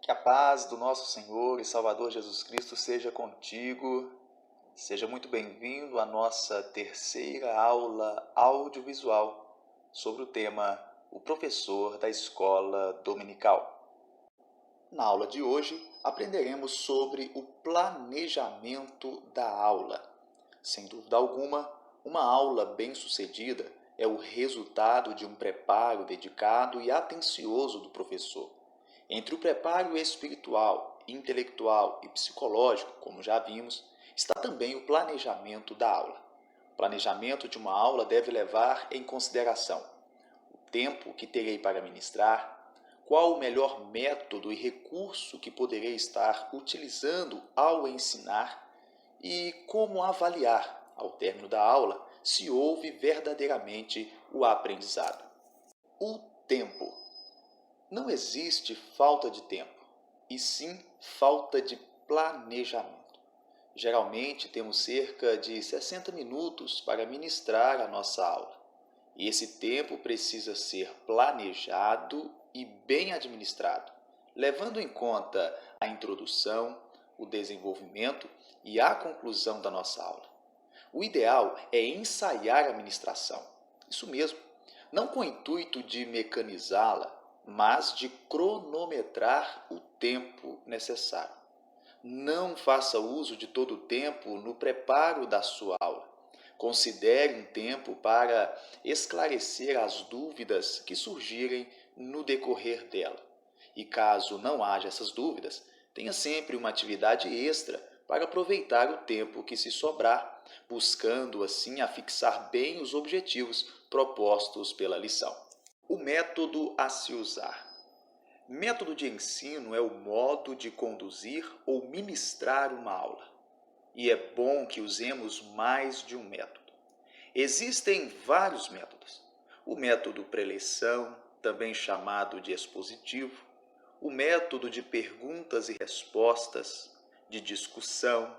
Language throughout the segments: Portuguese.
Que a paz do nosso Senhor e Salvador Jesus Cristo seja contigo. Seja muito bem-vindo à nossa terceira aula audiovisual sobre o tema O Professor da Escola Dominical. Na aula de hoje, aprenderemos sobre o planejamento da aula. Sem dúvida alguma, uma aula bem-sucedida é o resultado de um preparo dedicado e atencioso do professor. Entre o preparo espiritual, intelectual e psicológico, como já vimos, está também o planejamento da aula. O planejamento de uma aula deve levar em consideração o tempo que terei para ministrar, qual o melhor método e recurso que poderei estar utilizando ao ensinar e como avaliar, ao término da aula, se houve verdadeiramente o aprendizado. O tempo. Não existe falta de tempo, e sim falta de planejamento. Geralmente temos cerca de 60 minutos para ministrar a nossa aula, e esse tempo precisa ser planejado e bem administrado, levando em conta a introdução, o desenvolvimento e a conclusão da nossa aula. O ideal é ensaiar a ministração, isso mesmo, não com o intuito de mecanizá-la, mas de cronometrar o tempo necessário. Não faça uso de todo o tempo no preparo da sua aula. Considere um tempo para esclarecer as dúvidas que surgirem no decorrer dela. E caso não haja essas dúvidas, tenha sempre uma atividade extra para aproveitar o tempo que se sobrar, buscando assim afixar bem os objetivos propostos pela lição. O método a se usar. Método de ensino é o modo de conduzir ou ministrar uma aula. E é bom que usemos mais de um método. Existem vários métodos. O método preleção, também chamado de expositivo, o método de perguntas e respostas, de discussão,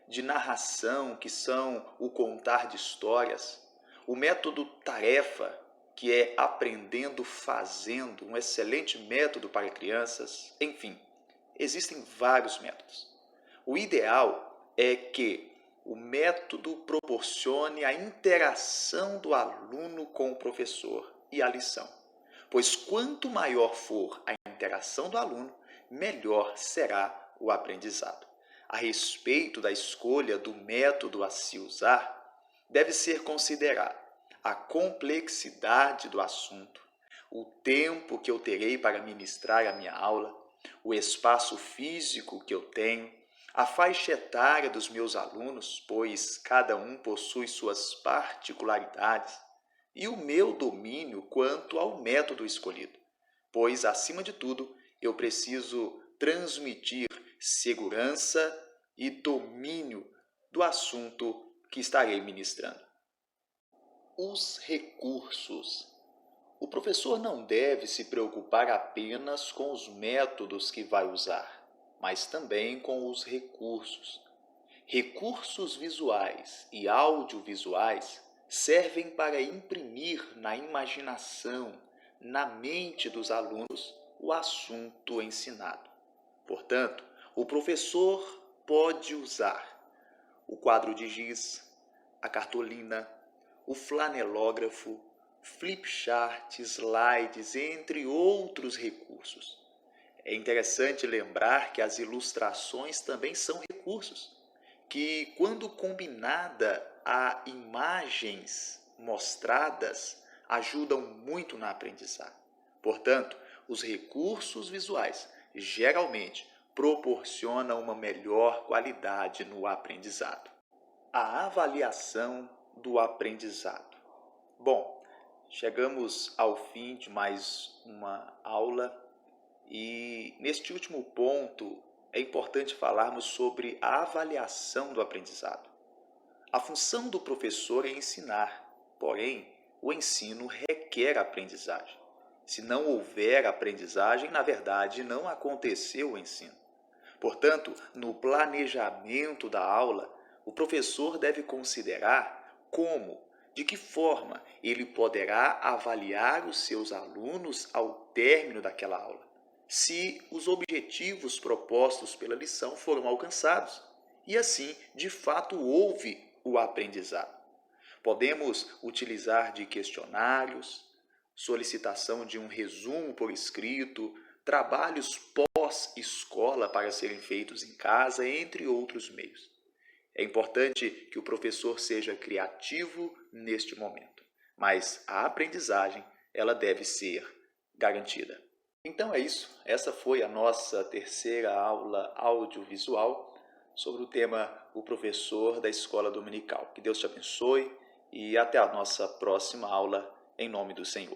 de narração, que são o contar de histórias, o método tarefa, que é aprendendo fazendo, um excelente método para crianças. Enfim, existem vários métodos. O ideal é que o método proporcione a interação do aluno com o professor e a lição, pois quanto maior for a interação do aluno, melhor será o aprendizado. A respeito da escolha do método a se usar, deve ser considerado a complexidade do assunto, o tempo que eu terei para ministrar a minha aula, o espaço físico que eu tenho, a faixa etária dos meus alunos, pois cada um possui suas particularidades, e o meu domínio quanto ao método escolhido, pois, acima de tudo, eu preciso transmitir segurança e domínio do assunto que estarei ministrando. Os recursos. O professor não deve se preocupar apenas com os métodos que vai usar, mas também com os recursos. Recursos visuais e audiovisuais servem para imprimir na imaginação, na mente dos alunos, o assunto ensinado. Portanto, o professor pode usar o quadro de giz, a cartolina, o flanelógrafo, flipchart, slides, entre outros recursos. É interessante lembrar que as ilustrações também são recursos, que quando combinada a imagens mostradas, ajudam muito na aprendizagem. Portanto, os recursos visuais geralmente proporcionam uma melhor qualidade no aprendizado. A avaliação do aprendizado. Bom, chegamos ao fim de mais uma aula e neste último ponto é importante falarmos sobre a avaliação do aprendizado. A função do professor é ensinar, porém, o ensino requer aprendizagem. Se não houver aprendizagem, na verdade, não aconteceu o ensino. Portanto, no planejamento da aula, o professor deve considerar como, de que forma ele poderá avaliar os seus alunos ao término daquela aula. se os objetivos propostos pela lição foram alcançados e assim, de fato, houve o aprendizado. Podemos utilizar de questionários, solicitação de um resumo por escrito, trabalhos pós-escola para serem feitos em casa, entre outros meios. É importante que o professor seja criativo neste momento, mas a aprendizagem, ela deve ser garantida. Então é isso, essa foi a nossa terceira aula audiovisual sobre o tema O Professor da Escola Dominical. Que Deus te abençoe e até a nossa próxima aula, em nome do Senhor.